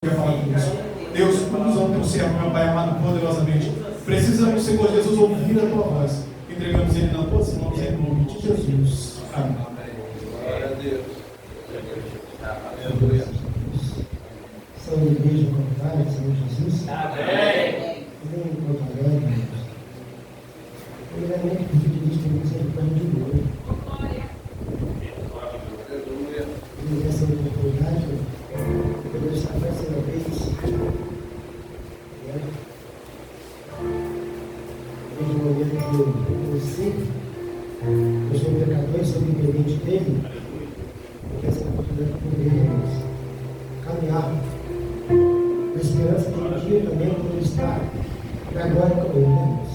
Quer falar conosco. Deus, usa o teu servo, meu Pai amado, poderosamente. Precisamos, Senhor Jesus, ouvir a tua voz. Entregamos ele nas tuas mãos, em nome de Jesus. Amém. Glória a Deus. Aleluia. São a igreja comunitária, Senhor Jesus. Amém. Vem em Porto Alegre, Deus. Primeiramente, pedir de Deus que você pode de novo. Aleluia. E essa oportunidade, Deus está fazendo a vez. Desde o momento que eu conheci, eu sou um pecador e sou dependente dele, porque essa oportunidade por ele, irmãos, caminhar na esperança de um dia também quando ele está na glória com ele, né, irmãos?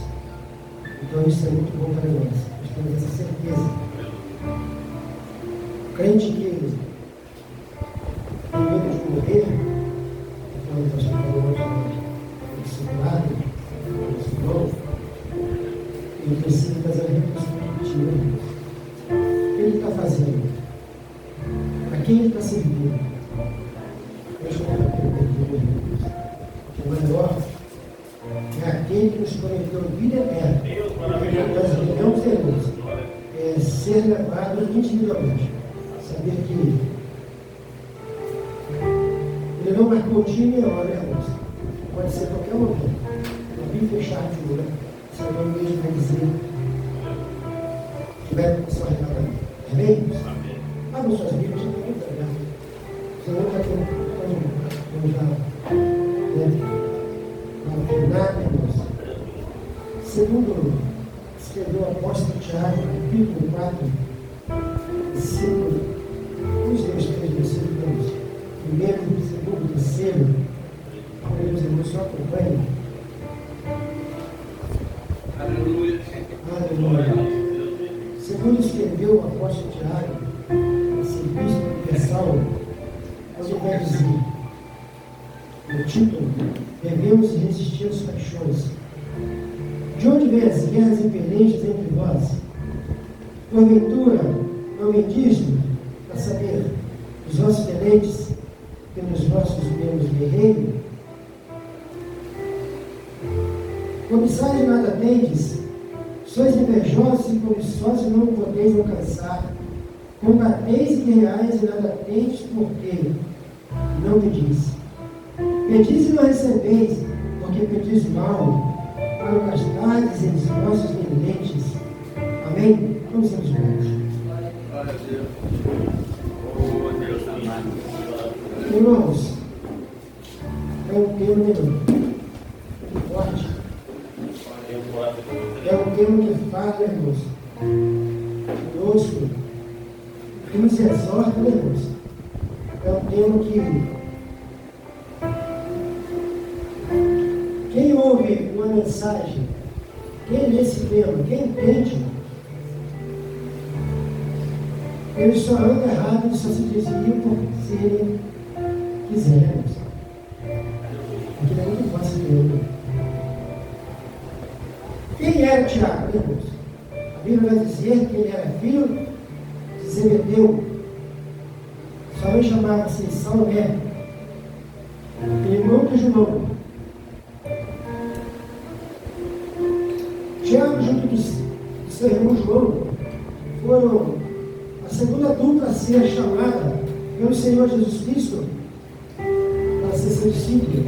Então isso é muito bom para nós, nós temos essa certeza. O crente que tem medo de morrer, quando o pastor falou hoje, discipulado, ele precisa fazer a reconstrução. O que ele está fazendo? Para quem ele está servindo? Eu estou o maior é aquele que nos prometeu vida eterna. Nós devemos ter ser levado individualmente. Saber que ele não marcou o dia nem a hora, irmãos. Pode ser a qualquer momento. Abrir e fechar de olho. Se alguém mesmo vai dizer que vai começar a arrebatamento. Amém? Abra suas Bíblias, já tem que entregar. Senão já tem nada, irmãos. Segundo escreveu o apóstolo Tiago, capítulo 4, versículo, os dois, três versículos, primeiro, segundo, terceiro, meus irmãos, só acompanhem. Aleluia. Aleluia. Segundo escreveu o apóstolo Tiago, esse Cristo universal, quando vai dizer, no título, devemos resistir às paixões. De onde vêm as guerras e pelejas entre vós? Porventura, não me diz-me, a saber, os vossos tenentes pelos vossos membros guerreiros? Cobiçais nada tendes, sois invejosos e cobiçosos e não podeis alcançar. Combateis e guerreais e nada tendes, porque não pedis. Pedis e não recebeis, porque pedis mal, para não gastardes em vossos deleites. Amém? Vamos aos pés. Glória a Deus. Oh, Deus amado. Irmãos, é um tema muito forte. É um tema que fala, irmãos, conosco, que nos exorta, irmãos. É um tema que quem ouve uma mensagem, quem lê esse tema, quem entende, ele só anda errado, ele só se desvia por se ele quiser, irmãos. Aquilo é muito fácil de ler. Quem era Tiago, irmãos? A Bíblia vai dizer que ele era filho de Zebedeu. Sua mãe chamava-se Salomé, irmão de João. Tiago, junto do seu irmão João, foram a segunda dupla a ser chamada pelo Senhor Jesus Cristo para ser seu discípulo,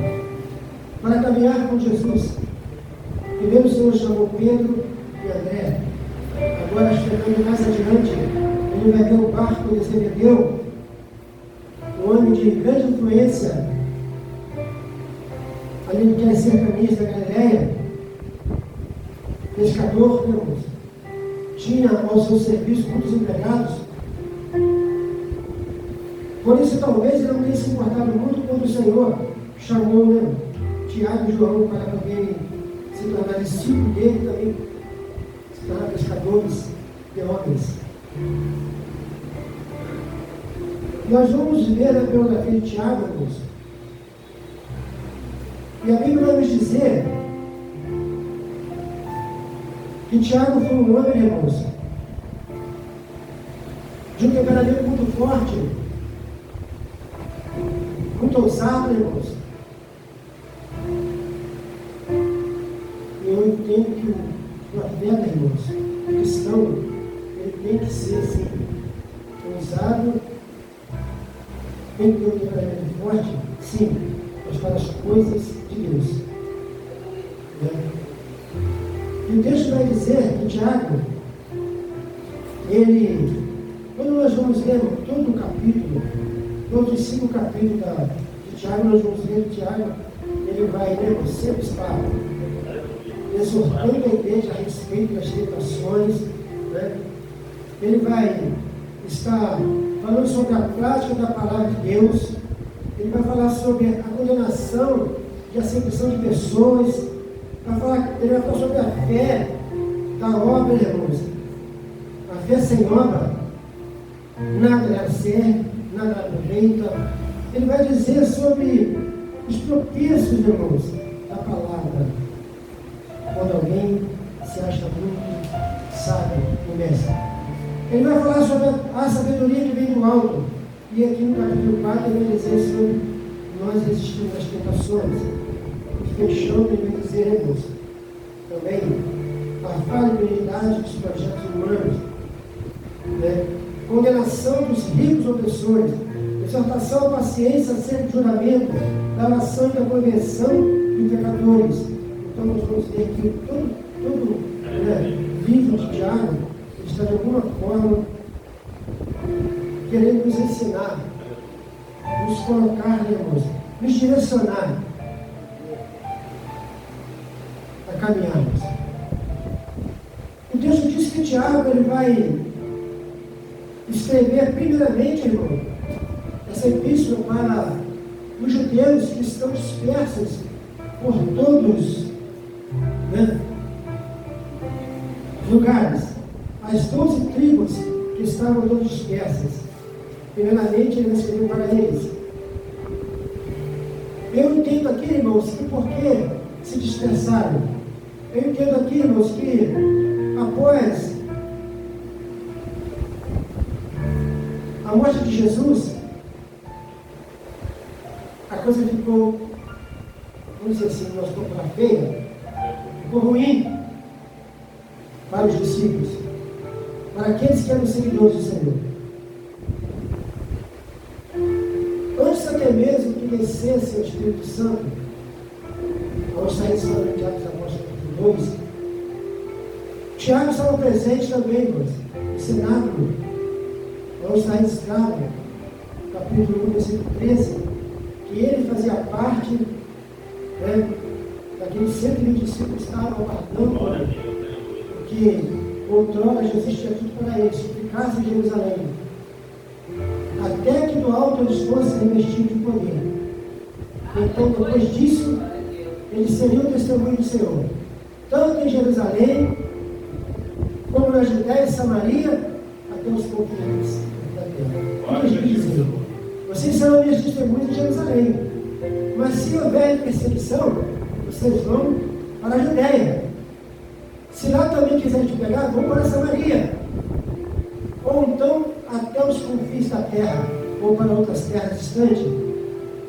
para caminhar com Jesus. Primeiro o Senhor chamou Pedro e André. Agora, chegando mais adiante, ele vai ver o barco de Zebedeu, um homem de grande influência, ali naquelas cercanias da Galileia, pescador, irmãos. Tinha ao seu serviço muitos empregados. Por isso, talvez ele não tenha se importado muito quando o Senhor chamou, né, Tiago e João para poderem se tornar discípulos dele e também se tornar pescadores de homens. Nós vamos ver a biografia de Tiago, irmãos. E a Bíblia vai nos dizer que Tiago foi um homem, irmãos, de um temperamento muito forte, muito ousado, irmãos. Eu entendo que o profeta, irmãos, o cristão, ele tem que ser assim, ousado, tem que ter um temperamento forte, sim, mas para as coisas de Deus. E o texto vai dizer que Tiago, ele, quando nós vamos ler todo o capítulo, todos os 5 capítulos de Tiago, nós vamos ver que Tiago, ele vai, sempre está exortando a igreja a respeito das tentações, né? Ele vai estar falando sobre a prática da palavra de Deus, ele vai falar sobre a condenação de acepção de pessoas, ele vai falar sobre a fé da obra, irmãos. A fé sem obra, nada deve ser, nada aproveita. Ele vai dizer sobre os tropeços, irmãos, da palavra. Quando alguém se acha muito sábio, começa. Ele vai falar sobre a sabedoria que vem do alto. E aqui no capítulo 4 ele vai dizer sobre nós resistimos às tentações. E fechando, ele vai dizer, irmãos, também a falibilidade dos projetos humanos, né? Condenação dos ricos opressores, exortação à paciência acerca do juramento, da oração e da convenção de pecadores. Então nós vamos ver que todo livro de Tiago está de alguma forma querendo nos ensinar, nos colocar, irmãos, nos direcionar a caminharmos. O texto diz que Tiago ele vai escrever primeiramente, irmão, essa epístola para os judeus que estão dispersos por todos, né, lugares, as 12 tribos que estavam todas dispersas. Primeiramente, ele escreveu para eles. Eu entendo aqui, irmãos, que por que se dispersaram? Eu entendo aqui, irmãos, que após a morte de Jesus, a coisa ficou, vamos dizer assim, nós ficou para feia, ficou ruim para os discípulos, para aqueles que eram seguidores do Senhor. Antes até mesmo que descesse o Espírito Santo, ao sair de Atos dos Apóstolos, capítulo 2, Tiago estava presente também, irmãos, no cenáculo, ao sair escravo, capítulo 1, versículo 13, que ele fazia parte, né, daqueles 120 discípulos que estavam aguardando, porque outrora Jesus tinha tudo para eles, que ficassem em Jerusalém, até que do alto eles fossem revestidos de poder. Então, depois disso, eles seriam o testemunho do Senhor, tanto em Jerusalém, como na Judéia e Samaria, até os confins da terra. Eles dizem: vocês serão minhas testemunhas em Jerusalém, mas se houver perseguição, vocês vão para a Judéia. Se lá também quiserem te pegar, vão para a Samaria, ou então até os confins da terra, ou para outras terras distantes.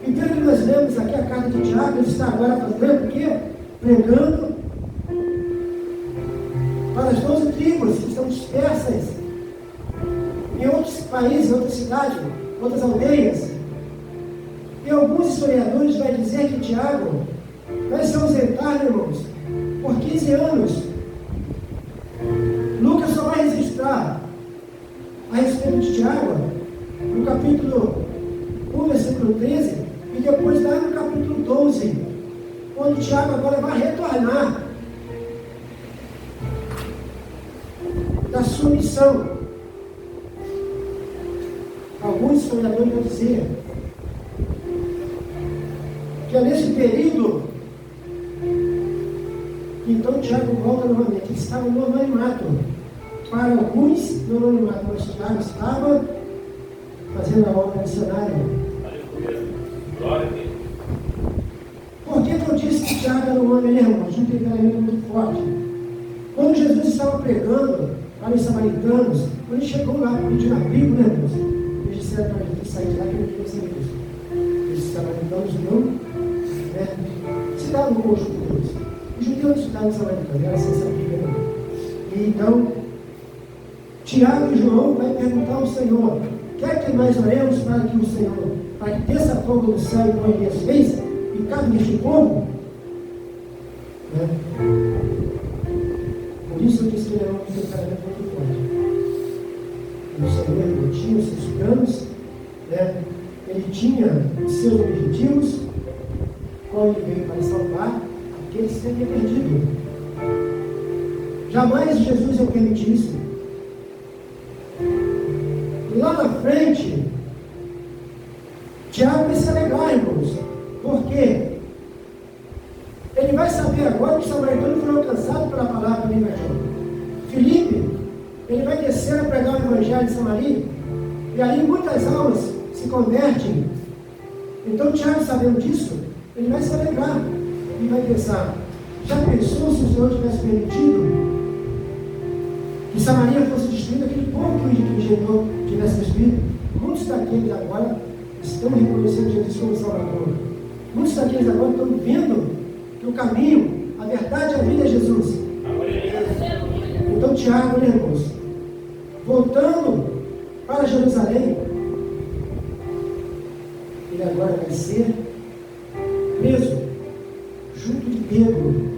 Então, que nós lemos aqui a carta de Tiago, ele está agora fazendo o quê? Pregando para as 12 tribos que estão dispersas em outros países, outras cidades, outras aldeias. E alguns historiadores vão dizer que Tiago vai se ausentar, irmãos, por 15 anos. Lucas só vai registrar a respeito de Tiago no capítulo 1, versículo 13, e depois lá no capítulo 12, onde Tiago agora vai retornar da sua missão. Alguns historiadores vão dizer que é nesse período que então Tiago volta novamente. Ele estava no anonimato. Para alguns, no anonimato, mas Tiago estava fazendo a obra missionária. Por que eu disse que Tiago era um homem, irmão, de um temperamento muito forte? Quando Jesus estava pregando para os samaritanos, quando ele chegou lá pedindo abrigo, irmãos, eles disseram para ele sair de lá que ele queria ser isso. Eles samaritanos não se davam com os judeus. Os judeus não se davam com os samaritanos, era sem saber. E então, Tiago e João vai perguntar ao Senhor: quer que nós oremos para que o Senhor, para que desça fogo do céu e como Elias fez, e cabe neste povo? Por isso eu disse que ele era um temperamento muito forte. O Senhor ele tinha os seus planos, ele tinha os seus objetivos, qual ele veio para salvar aqueles que se haviam perdido. Jamais Jesus ia permitir isso. E lá na frente, Tiago vai se alegrar, irmãos. Por quê? Ele vai saber agora que os samaritanos foram alcançados pela palavra do Evangelho. Filipe, ele vai descer a pregar o Evangelho de Samaria, e ali muitas almas se convertem. Então Tiago, sabendo disso, ele vai se alegrar e vai pensar: já pensou se o Senhor tivesse permitido que Samaria fosse destruída, aquele povo que o engendrou tivesse destruído? Muitos daqueles agora estão reconhecendo Jesus como Salvador. Muitos daqueles agora estão vendo que o caminho, a verdade e a vida é Jesus. Então Tiago, irmãos, voltando para Jerusalém, ele agora vai ser preso junto de Pedro.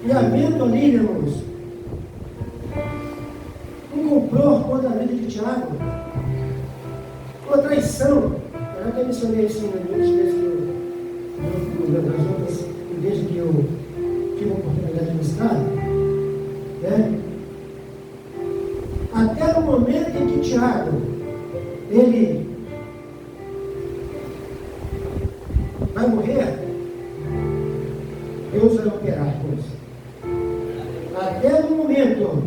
E havendo ali, irmãos, um complô contra a vida de Tiago, uma traição. Eu já até mencionei isso em muitas vezes nas outras igrejas que eu tive a oportunidade de mostrar, até no momento em que Tiago ele vai morrer, Deus vai operar, irmãos. Até no momento,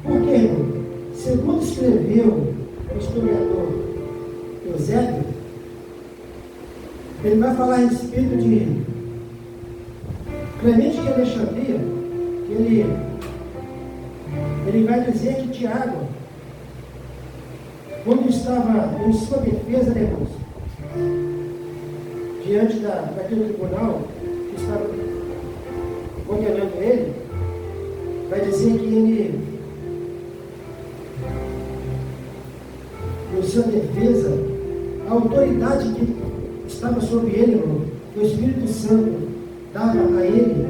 porque, irmão, segundo escreveu o historiador Eusébio, ele vai falar a respeito de Clemente de Alexandria, que ele vai dizer que Tiago, quando estava em sua defesa, irmãos, diante daquele tribunal que estava condenando ele, vai dizer que ele, em sua defesa, a autoridade que estava sobre ele, irmão, o Espírito Santo dava a ele,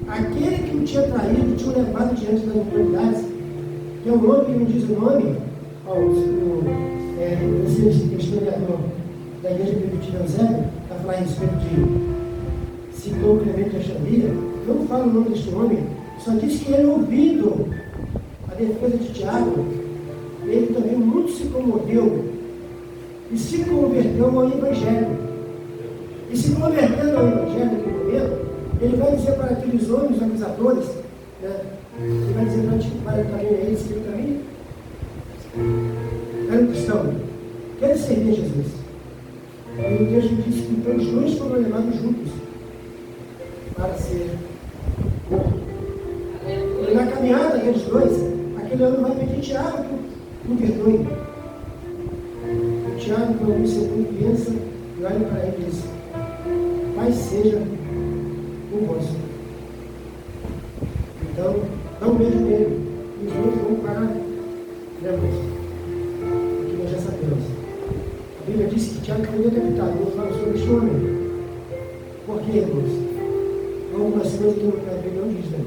aquele que o tinha traído, tinha levado diante das autoridades, que é o nome que não diz o nome, esse historiador da igreja primitiva Eusébio, para falar a respeito de citou Clemente de Alexandria, não fala o nome deste homem, só diz que ele, ouvindo a defesa de Tiago, ele também muito se comoveu e se converteu ao Evangelho. E se convertendo ao Evangelho naquele momento, ele vai dizer para aqueles homens acusadores, ele vai dizer para o caminho a eles, que o caminho era um cristão, quer servir a Jesus. E o texto diz que então os dois foram levados juntos para ser mortos. E na caminhada daqueles dois, aquele homem vai pedir Tiago que o perdoe. O Tiago, com isso, pensa e olha para ele e diz: Pai seja o vosso. Então, dá um beijo nele. E os dois vão para a moça. Aqui nós já sabemos. A Bíblia diz que Tiago foi decapitado. Vamos falar sobre este homem. Por quê, irmãos? Algumas coisas que a Bíblia não diz, né?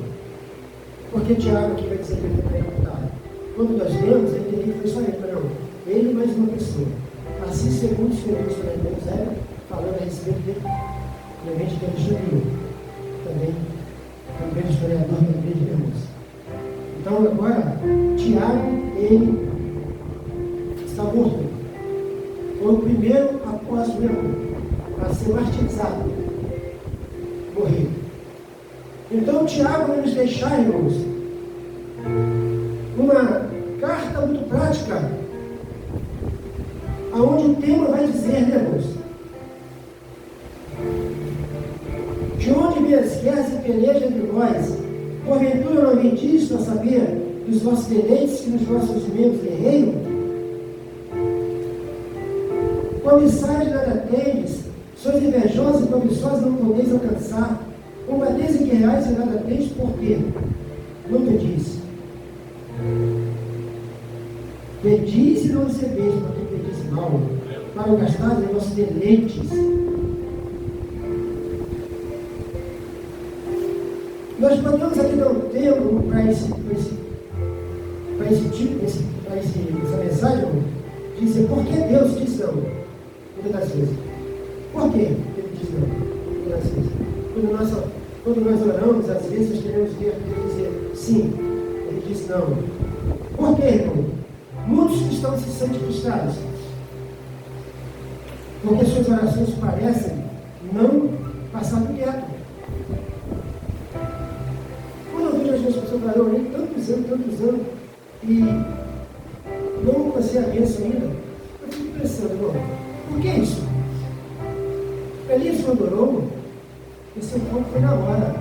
Porque Tiago aqui vai dizer que ele foi decapitado. Quando nós lemos, ele teria que foi só ele, não. Ele mais uma pessoa. Assim, segundo escreveu o historiador Eusébio, falando a respeito dele, Clemente de Alexandria, também historiador da igreja de irmãos. Então, agora, Tiago, ele está morto. Foi o primeiro apóstolo a ser martirizado, morrer. Então, Tiago vai nos deixar, irmãos, uma carta muito prática, aonde o tema vai dizer, né, irmãos? De onde vem as guerras e pelejas entre vós? Porventura não vem disso a saber dos vossos deleites que nos vossos membros guerreiam? Cobiçais nada tendes, sois invejosos e cobiçosos não podeis alcançar. Combateis e guerreais e nada tendes, por quê? Não pedis. Pedis e não recebeis, porque pedis mal, para gastar em vossos deleites. Nós podemos aqui dar um tempo para essa mensagem, dizer por que Deus diz não, muitas das vezes. Por que Ele diz não, muitas das vezes? Quando nós oramos, às vezes nós queremos ver Deus dizer sim, Ele diz não. Por que, irmão? Muitos cristãos se sentem frustrados, porque suas orações parecem não passar do teto. Quando eu vejo as minhas pessoas, eu orei tantos anos, e não alcancei a bênção ainda, eu fico pensando, irmão, por que isso? Elias, quando orou, esse encontro foi na hora.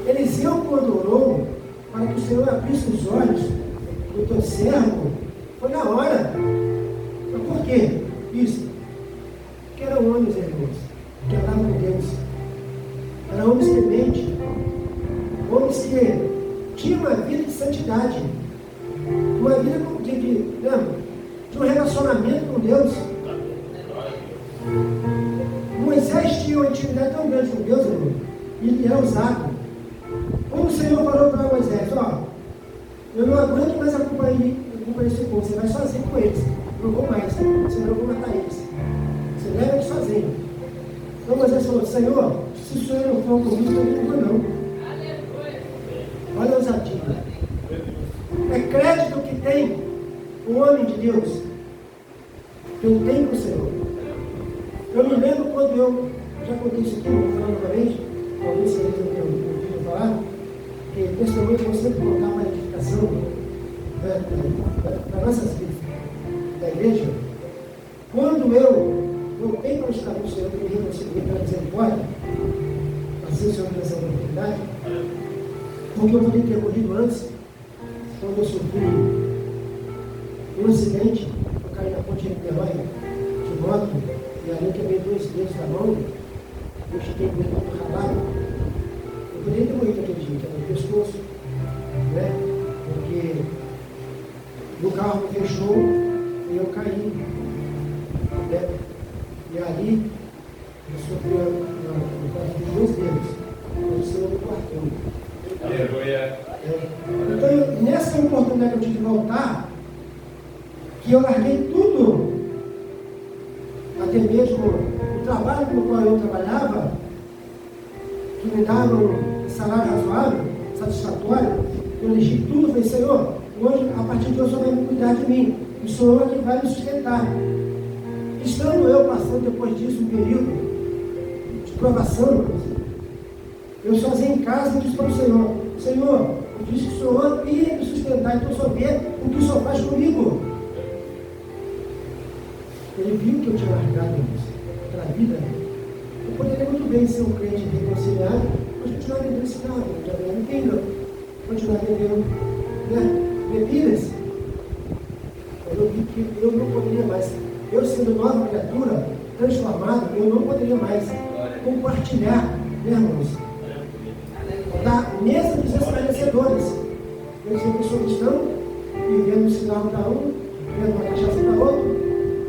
Eliseu, quando orou, para que o Senhor abrisse os olhos do teu servo, foi na hora. Mas por quê? Isso. Porque eram homens, irmãos, que andavam com Deus. Eram homens tementes. Homens que tinham uma vida de santidade. Uma vida de um relacionamento com Deus. Moisés tinha uma intimidade tão grande com Deus, irmão, e ele era usado. Quando o Senhor falou para Moisés, eu não aguento mais acompanhar esse povo, você vai sozinho com eles, eu não vou mais, senão eu vou matar eles. Você leva eles sozinho. Então Moisés falou, Senhor, se o Senhor não for comigo, eu não vou não. Olha a ousadia. É crédito que tem o homem de Deus, que eu tenho com o Senhor. Eu me lembro quando eu já contei isso aqui, vou falar novamente, talvez vocês não tenham ouvido falar, que testemunho vão sempre contar uma edificação para nossas vidas, da igreja. Quando eu voltei para os caminhos do Senhor, que me reconciliei pela misericórdia, assim o Senhor me deu essa oportunidade, porque eu poderia ter morrido antes, quando eu sofri um acidente, eu caí na ponte de Niterói, de moto, e ali eu quebrei 2 dedos da mão, eu fiquei com o dedo ralado. Eu poderia ter morrido aquele dia, que era no pescoço, porque o carro me fechou e eu caí. E ali eu sofri com 2 dedos, o Senhor me cortou. Então, nessa oportunidade que eu tive de voltar, que eu larguei tudo, até mesmo o trabalho no qual eu trabalhava, que me dava um salário razoável, satisfatório, eu deixei tudo, falei, Senhor, hoje, a partir de hoje, o Senhor vai me cuidar de mim, o Senhor é que vai me sustentar. Estando eu passando depois disso um período de provação, eu sozinho em casa e disse para o Senhor, Senhor, eu disse que o Senhor ia me sustentar, então o Senhor vê o que o Senhor faz comigo. Ele viu que eu tinha largado para a vida. Eu poderia muito bem ser um crente reconciliado, mas continuar vendendo cigarro, continuar vendendo pinga, continuar vendendo bebidas. Mas eu vi que eu não poderia mais. Eu sendo nova criatura, transformado, eu não poderia mais compartilhar, irmãos, da mesa dos esclarecedores. Eu sei que sou cristão, e vendo um cigarro para um, vendo uma cachaça para outro.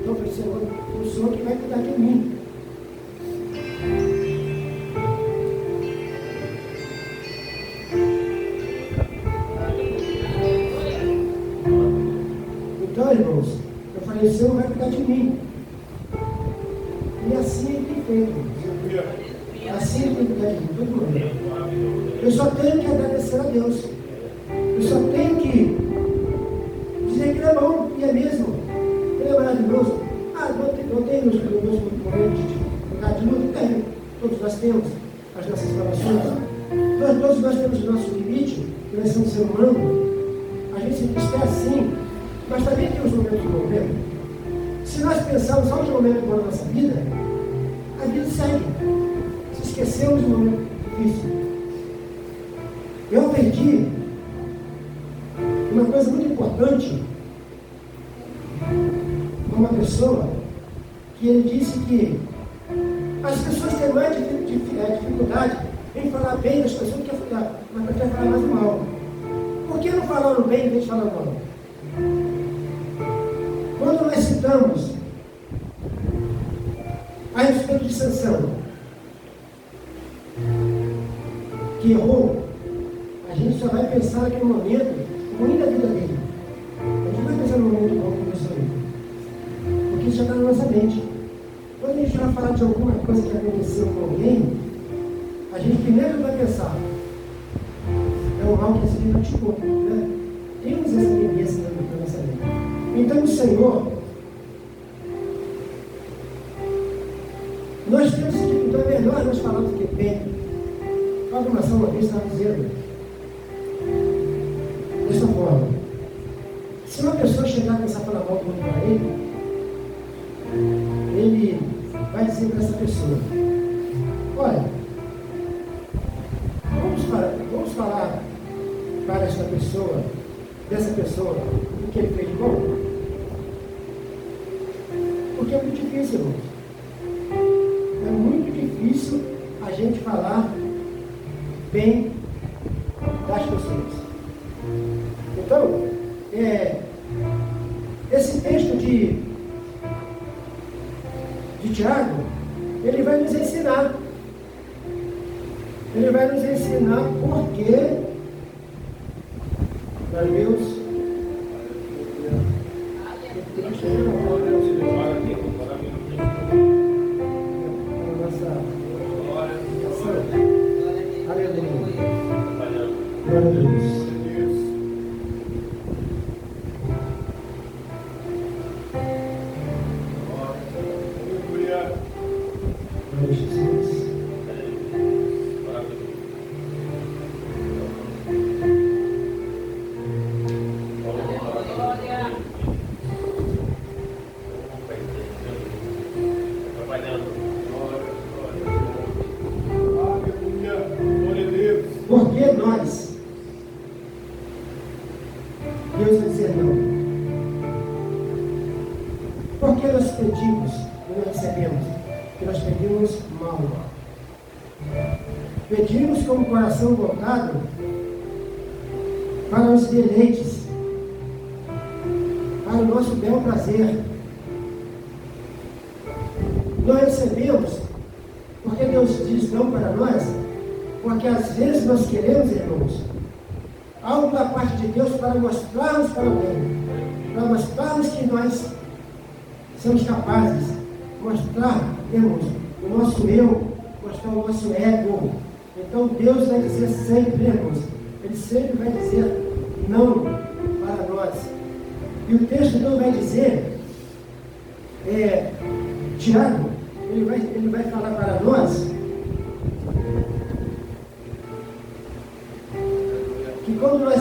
Então eu falei, Senhor, o Senhor que vai cuidar de mim. Então, irmãos, eu falei, o Senhor vai cuidar de mim. E assim ele tem feito, irmãos. Assim ele tem cuidado de mim, todo mundo. Eu só tenho que agradecer a Deus. Eu só tenho que dizer que ele é bom, e é mesmo. Ele é maravilhoso. Eu tenho meus momentos de luta? Tenho. Todos nós temos as nossas provações. Todos nós temos o nosso limite, que nós somos ser humano. A gente está assim, mas também tem os momentos bons, né? Se nós pensarmos só nos momentos bons da nossa vida, a vida segue. Se esquecemos do momento difícil. Eu aprendi uma coisa muito importante uma pessoa que ele disse que as pessoas têm mais dificuldade em falar bem das pessoas do que mas preferem falar mais mal. Por que não falaram bem em vez de falar mal? Quando nós citamos a respeito de Sansão, que errou, a gente só vai pensar naquele momento ruim da vida dele. A gente não vai pensar no momento bom que começou ele. Porque isso já está na nossa mente. Quando a gente vai falar de alguma coisa que aconteceu com alguém, a gente primeiro vai pensar, é o mal que esse dia praticou, né? Temos essa tendência na nossa mente. Então o Senhor, nós temos que, então é melhor nós falarmos que bem. A programação uma vez estava dizendo dessa forma: se uma pessoa chegar a começar a falar mal do outro para ele vai dizer para essa pessoa: olha, vamos falar para esta pessoa, dessa pessoa, o que ele fez de bom? Porque é muito difícil, irmãos. É muito difícil a gente falar bem das pessoas. Então, esse texto de Tiago, ele vai nos ensinar. Ele vai nos ensinar porque Deus porque nós, Deus vai dizer não. Porque nós pedimos e não recebemos? Porque nós pedimos mal. Pedimos com o coração voltado para os deleites, para o nosso bel prazer. Nós recebemos porque Deus diz não para nós, porque às vezes nós queremos, irmãos, algo da parte de Deus para mostrarmos para alguém, para mostrarmos que nós somos capazes de mostrar, irmãos, o nosso eu, mostrar o nosso ego. Então Deus vai dizer sempre, irmãos, Ele sempre vai dizer não para nós. E o texto não vai dizer, Tiago, ele vai falar para nós que quando nós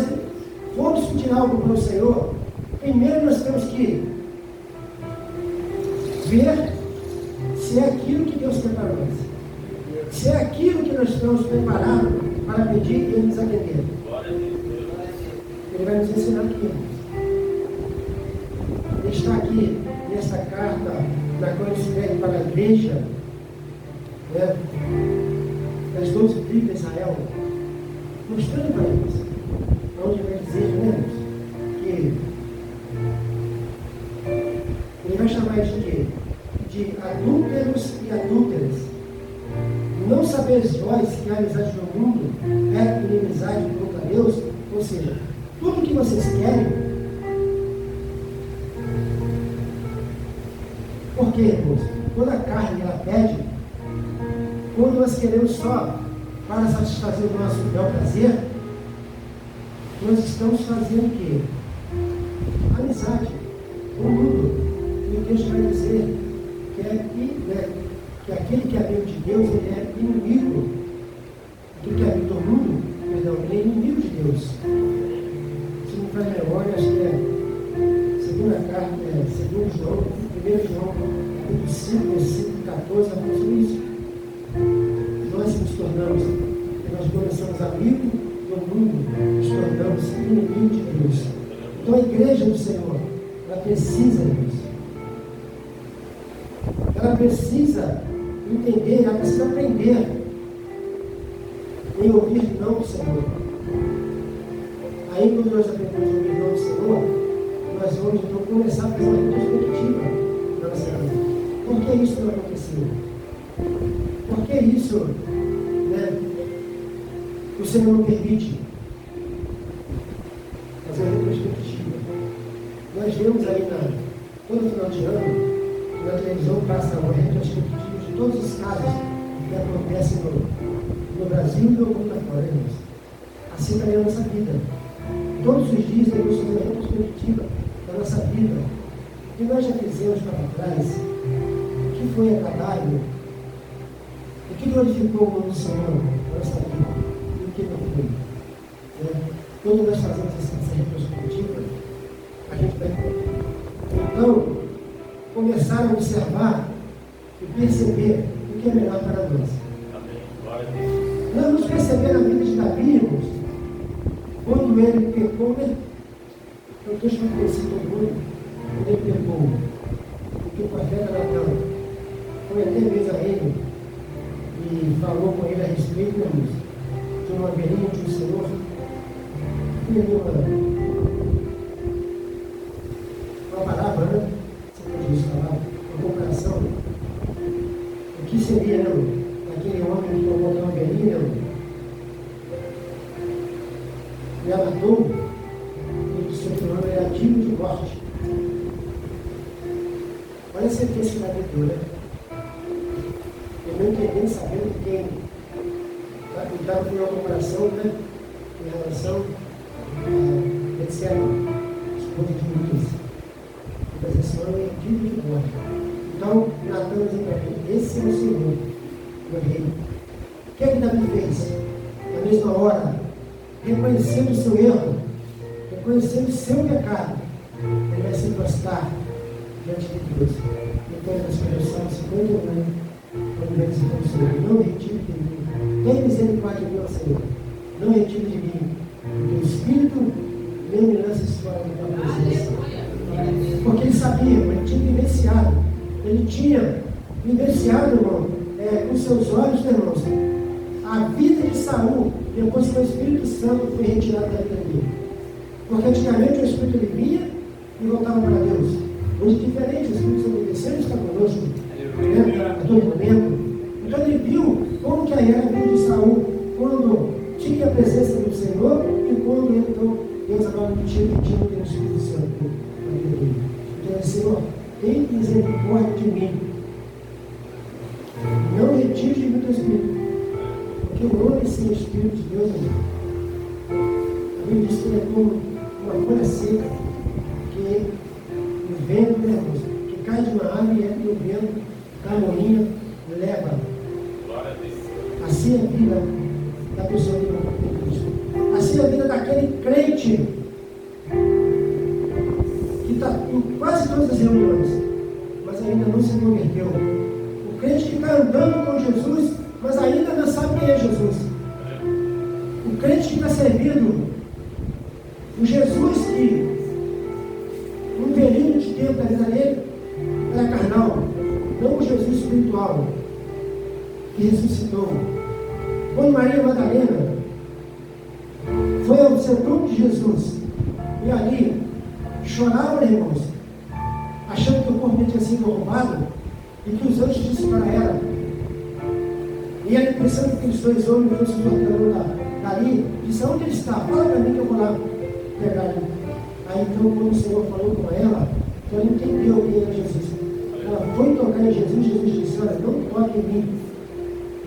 formos pedir algo para o Senhor, primeiro nós temos que ver se é aquilo que Deus quer para nós, se é aquilo que nós estamos preparados para pedir e Ele nos atender. Ele vai nos ensinar aqui. Ele está aqui nessa carta na qual ele escreve para a igreja, das 12 tribos de Israel, mostrando para eles, onde vai dizer, que ele vai chamar de quê? De adúlteros e adúlteras. Não sabeis vós que a amizade do mundo é inimizade contra Deus? Ou seja, tudo que vocês querem. Porque, irmãos, quando a carne ela pede, quando nós queremos só para satisfazer o nosso bel prazer, nós estamos fazendo o quê? Amizade, o mundo. E o texto vai dizer que aquele que é amigo de Deus, ele é inimigo. Aquele que é amigo do mundo, perdão, ele é inimigo de Deus. Se não faz memória, acho que segunda carta, 2 João, 1 João, 5, versículo 14, aconteceu isso. Nós nos tornamos, nós começamos amigos do mundo, nos tornamos inimigos de Deus. Então a igreja do Senhor, ela precisa, irmãos, ela precisa entender, ela precisa aprender em ouvir não do Senhor. Aí, quando nós aprendemos a ouvir não do Senhor, nós vamos então começar a fazer uma retrospectiva na nossa vida. Por que isso não aconteceu? Por que isso, né, o Senhor não permite? Fazer uma retrospectiva. Nós vemos aí todo final de ano, na televisão passa uma retrospectiva de todos os casos que acontecem no Brasil e no mundo afora, irmãos. Assim também é a nossa vida. Todos os dias devemos fazer uma retrospectiva da nossa vida. E nós já fizemos para trás o que foi agradável, o que glorificou o nome do Senhor na nossa vida e o que não foi. Quando nós fazemos essa retrospectiva, a gente vai então começar a observar e perceber o que é melhor para nós. Amém. Glória a Deus. Nós vamos perceber na vida de Davi, irmãos, quando ele pecou, né? Eu deixo eu conhecer todo mundo, quando ele pecou, porque o profeta Natan foi até mesmo a ele e falou com ele a respeito, né, irmãos, de uma ovelhinha de um Senhor. Uma palavra, né? Uma comparação. O que seria, né, aquele homem que tomou uma ovelhinha, e a matou, e disse que o nome era digno de morte. Olha a certeza que Davi deu, né? Eu não entendi sabendo que quem estava com uma comparação, né, em relação a Betseba, esposa de Urias. Mas esse homem é digno de morte. Então, Natan diz para ele: esse é o Senhor, meu rei. O que é que Davi fez? Na mesma hora, reconhecendo o seu erro, reconhecendo o seu pecado, ele vai se prostrar diante de Deus. Então, nós vamos Salmo 51, quando ele diz para o Senhor: não retire de mim, tem misericórdia de mim, Senhor, não retire de mim o teu espírito, nem me lances fora da tua presença. Porque ele sabia, ele tinha vivenciado. Ele tinha vivenciado, irmão, com seus olhos, irmãos, a vida de Saul, depois que o Espírito Santo foi retirado da vida dele. Porque antigamente o Espírito ele vinha e voltava para Deus. Hoje é diferente, o Espírito Santo desceu e está conosco, né, a todo momento. Então ele viu como que era a vida de Saul, quando tinha a presença do Senhor e quando então Deus agora tinha o Espírito Santo. Então, Senhor, tem misericórdia de mim. Não retire de mim o teu espírito. Porque o homem sem espírito de Deus, a Bíblia diz que ele é como uma folha seca, que o vento, né, irmãos, que cai de uma árvore e o vento da moinha leva. Glória a Deus. Assim é a vida da pessoa que não tem Cristo. Assim é a vida daquele crente que está em quase todas as reuniões, mas ainda não se converteu. O crente que está andando com Jesus, mas ainda não sabe quem é Jesus. O crente que está servindo o Jesus que, num período de tempo da vida dele, era carnal, não o Jesus espiritual, que ressuscitou. Quando Maria Madalena foi ao sepulcro de Jesus, e ali chorava, irmãos, achando que o corpo tinha sido roubado, e que os anjos disseram para ela. E ela, pensando que aqueles dois homens fossem suportando dali, disse: onde ele está? Fala para mim que eu vou lá pegar ele. Aí então, quando o Senhor falou com ela, ela entendeu quem era Jesus. Ela foi tocar em Jesus, Jesus disse: olha, não toque em mim,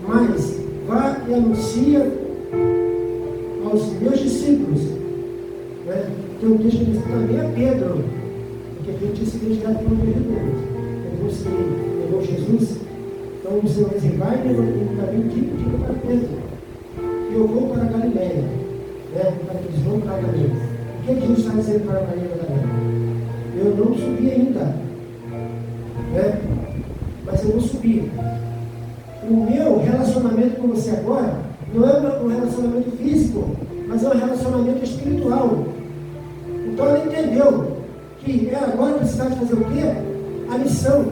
mas vá e anuncia aos meus discípulos. Né? Tem um texto que diz também a Pedro, porque Pedro tinha sido identificado pelo filho de Deus. Depois que levou Jesus, então o Senhor disse: vai e no caminho diga para Pedro que eu vou para a Galileia, né? Para que eles vão para a Galileia. O que Jesus está dizendo para a Maria Madalena? Eu não subi ainda, né? Mas eu vou subir. O meu relacionamento com você agora não é um relacionamento físico, mas é um relacionamento espiritual. Então ela entendeu que ela agora precisava fazer o quê? A missão.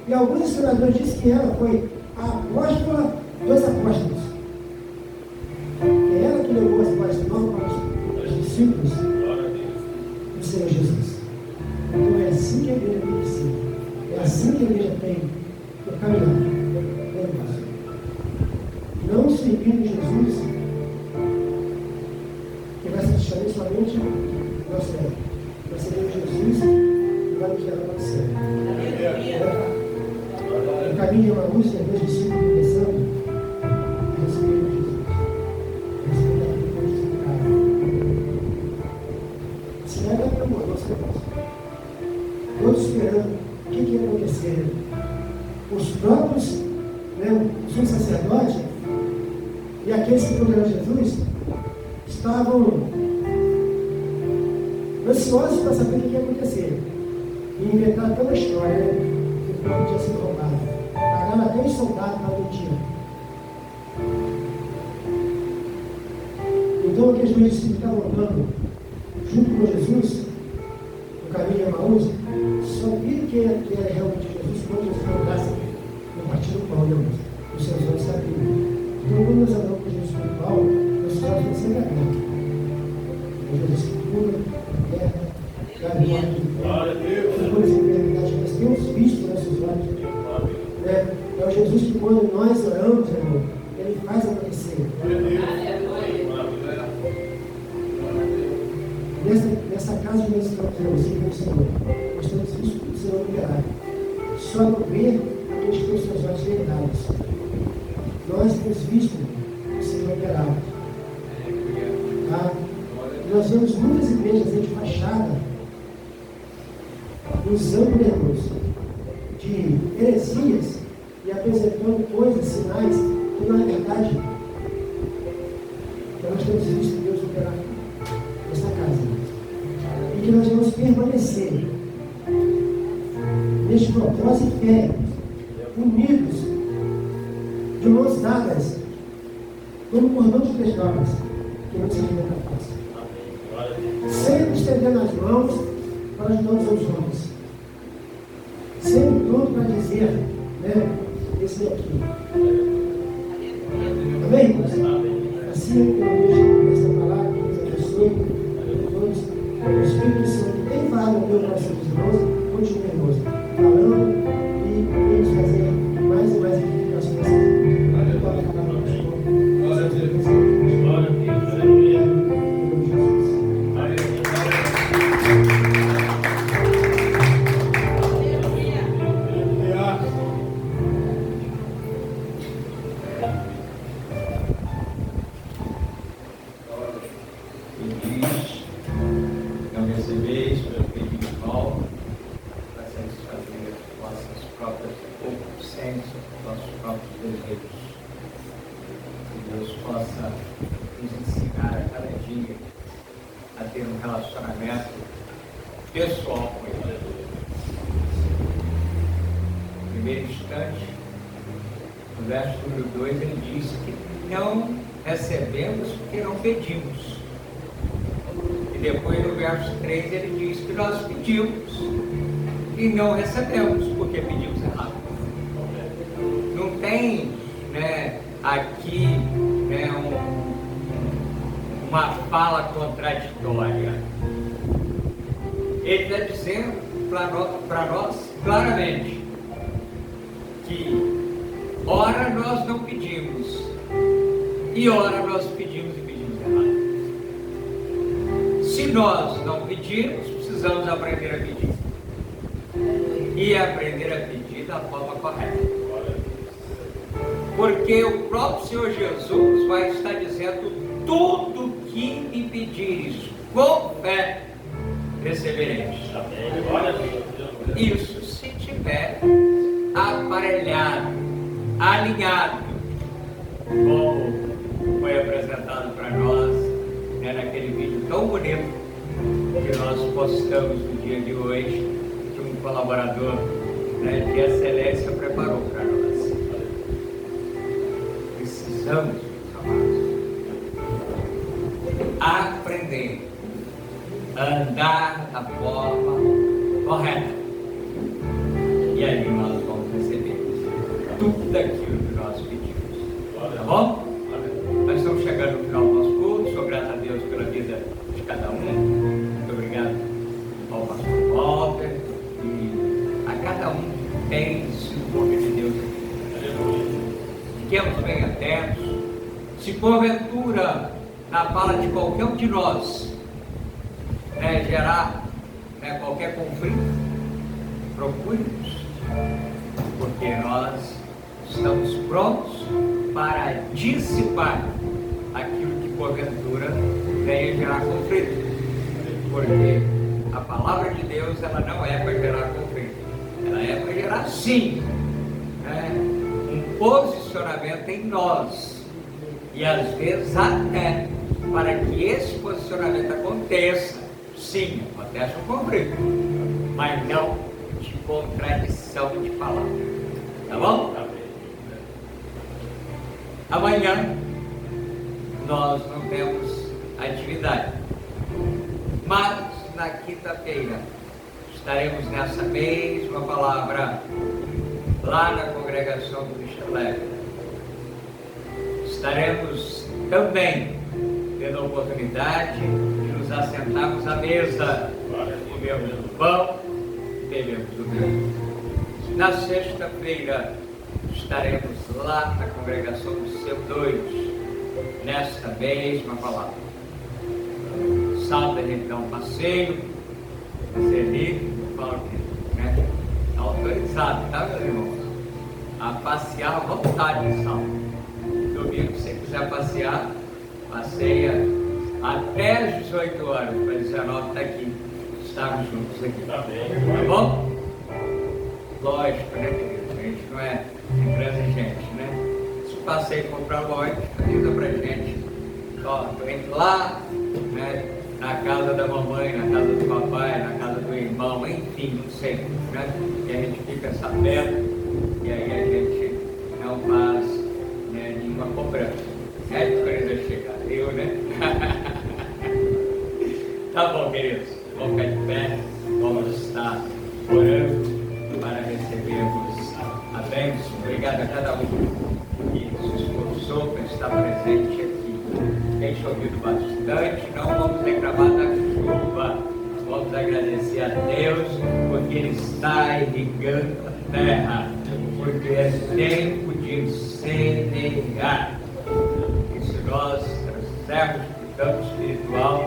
E alguns historiadores dizem que ela foi a apóstola dos apóstolos. É ela que levou as boas novas para os discípulos do Senhor Jesus. Então é assim que a igreja tem que ser. É assim que a igreja tem que caminhar. Não seguindo Jesus, que vai satisfazer somente nosso ego. Nós seguimos Jesus e vai nos levar para o céu. No caminho de Emaús, depois de 5 começando, recebemos Jesus. Recebemos aquilo que foi explicado. Se nada é amor, nossa Deus. Todos esperando o que ia acontecer. Os próprios, o sumo sacerdote e aqueles que condenaram Jesus estavam ansiosos para saber o que ia acontecer. E inventaram toda a história, que o próprio tinha sido roubado. Pagaram até os soldados para mentir. Então aqueles dois discípulos estavam andando junto com Jesus, no caminho de Emaús, só viram que era realmente Jesus quando Jesus voltasse no partido do pão, os seus olhos se abriram. Então, quando nós andamos com Jesus espiritual, nossos olhos vão sempre abertos. Jesus que cura, liberta, garante, cura as enfermidades. Nós temos visto nossos olhos. É o Jesus que, quando nós oramos, irmão, Ele faz acontecer. Nessa casa de nós estamos com o Senhor, nós temos visto o Senhor liberado. Só não vê aqueles que têm seus olhos vendados. Nós temos visto o Senhor liberado. Tá? Nós vemos muitas igrejas de fachada usando irmãos de heresias e apresentando coisas, sinais, que não é verdade. Então nós temos visto Deus liberar nessa casa. E que nós vamos permanecer neste propósito e fé, unidos, de mãos dadas, como cordão de 3 dobras, que não se alimenta fácil. Sempre estendendo as mãos para ajudar os outros homens. Sempre pronto para dizer, esse daqui. Amém, irmãos? Assim eu vejo essa palavra, que nos abençoe, todos, o Espírito Santo que tem falado no meu coração dos irmãos, continue, irmãos, falando e vamos fazer mais e mais edificações. Glória a Deus. Glória a Deus. Aleluia. Não recebeis pelo pedido mal para satisfazer vossas próprias concupiscências, vossos próprios desejos. Que Deus possa nos ensinar a cada dia a ter um relacionamento pessoal com Ele. No primeiro instante, no verso número 2, ele diz que não recebemos porque não pedimos. E depois no verso 3 ele diz que nós pedimos e não recebemos porque pedimos errado. Não tem aqui uma fala contraditória. Ele está dizendo para nós claramente que ora nós não pedimos e ora nós pedimos e pedimos errado. Se nós não pedimos, precisamos aprender a pedir. E aprender a pedir da forma correta. Porque o próprio Senhor Jesus vai estar dizendo: tudo que me pedires com fé, recebereis. Isso se tiver aparelhado, alinhado, como foi apresentado para nós naquele vídeo tão bonito que nós postamos no dia de hoje, que um colaborador de excelência preparou para nós. Precisamos, amados, aprender a andar da forma correta. E aí nós vamos tudo aquilo que nós pedimos. Tá bom? Nós estamos chegando no final do nosso culto. Sou grato a Deus pela vida de cada um. Muito obrigado ao pastor Walter e a cada um que tem sido boca de Deus aqui. Fiquemos bem atentos. Se porventura, na fala de qualquer um de nós, gerar qualquer conflito, procure-nos, porque nós estamos prontos para dissipar aquilo que porventura venha gerar conflito, porque a palavra de Deus ela não é para gerar conflito, ela é para gerar sim um posicionamento em nós, e às vezes até para que esse posicionamento aconteça, sim, acontece um conflito, mas não de contradição de palavra, tá bom? Amanhã nós não temos atividade, mas na quinta-feira estaremos nessa mesma palavra lá na congregação do Michelé. Estaremos também tendo a oportunidade de nos assentarmos à mesa, comemos o pão e bebemos o vinho. Na sexta-feira estaremos lá na congregação do C2, nesta mesma palavra. Sábado a gente dá um passeio, você ali, eu falo que está autorizado, tá, meus irmãos? A passear à vontade no sábado. Domingo, se você quiser passear, passeia até as 18 horas, para 19 está aqui, estarmos juntos aqui. Tá bom? Lógico, né, querido? A gente não é intransigente, né? Se o passeio for para longe, avisa pra gente. Ó, tô indo lá, na casa da mamãe, na casa do papai, na casa do irmão, enfim, não sei, né? E a gente fica sabendo, e aí a gente não faz nenhuma cobrança. É quando ele chegar, eu, né? Tá bom, queridos, vamos ficar de pé, vamos estar orando para recebermos a bênção. Obrigado a cada um que se esforçou para estar presente aqui. Tem chovido bastante, não vamos reclamar da chuva, vamos agradecer a Deus, porque Ele está irrigando a terra, porque é tempo de semear. E se nós trouxermos para o campo espiritual,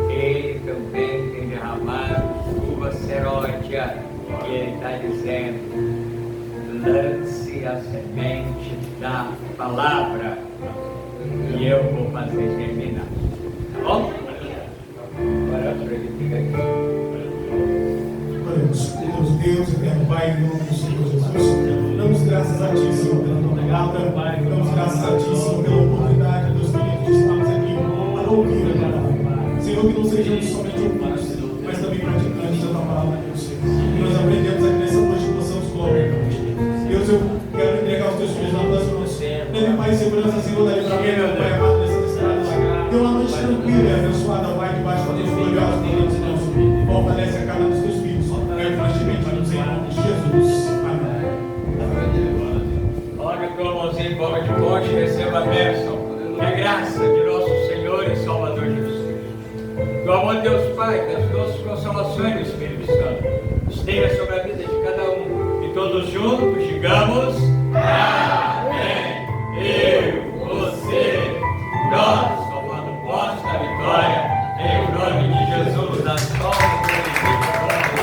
Ele também tem derramado chuva seródia, e Ele está dizendo: lance a semente da palavra e eu vou fazer germinar. Tá bom? Agora para ele ficar aqui. Oremos. Deus, eterno Pai, em nome do Senhor Jesus, damos graças a Ti, Senhor, pela Tua palavra, damos graças a Ti, Senhor, pela oportunidade, Deus querido, de estarmos aqui para ouvir a palavra. Senhor, que não sejamos somente ouvintes, mas também praticantes da Tua palavra, Deus, Senhor. Que nós aprendemos aqui nessa noite que possamos glorificar. Deus, eu quero entregar os Teus filhos nas Tuas mãos. Dê-me paz e segurança, Senhor, da livramento, Pai amado, nessas estradas. Dê uma noite tranquila e abençoada, Pai, debaixo da Tua gloriosa presença, Deus. Fortalece a cada um dos Teus filhos. É nós te pedimos em nome de Jesus. Amém. Olha a tua mãozinha em forma de ponte, receba a bênção. Que a graça de nosso Senhor e Salvador Jesus Cristo, do amor de Deus Pai, das doces consolações do Espírito Santo, esteja sobre a vida de cada um. E todos juntos digamos: amém. Eu, você, nós, tomando posse da vitória, em nome de Jesus, as palmas do Espírito Santo.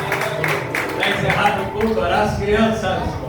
Está encerrado o culto, as crianças.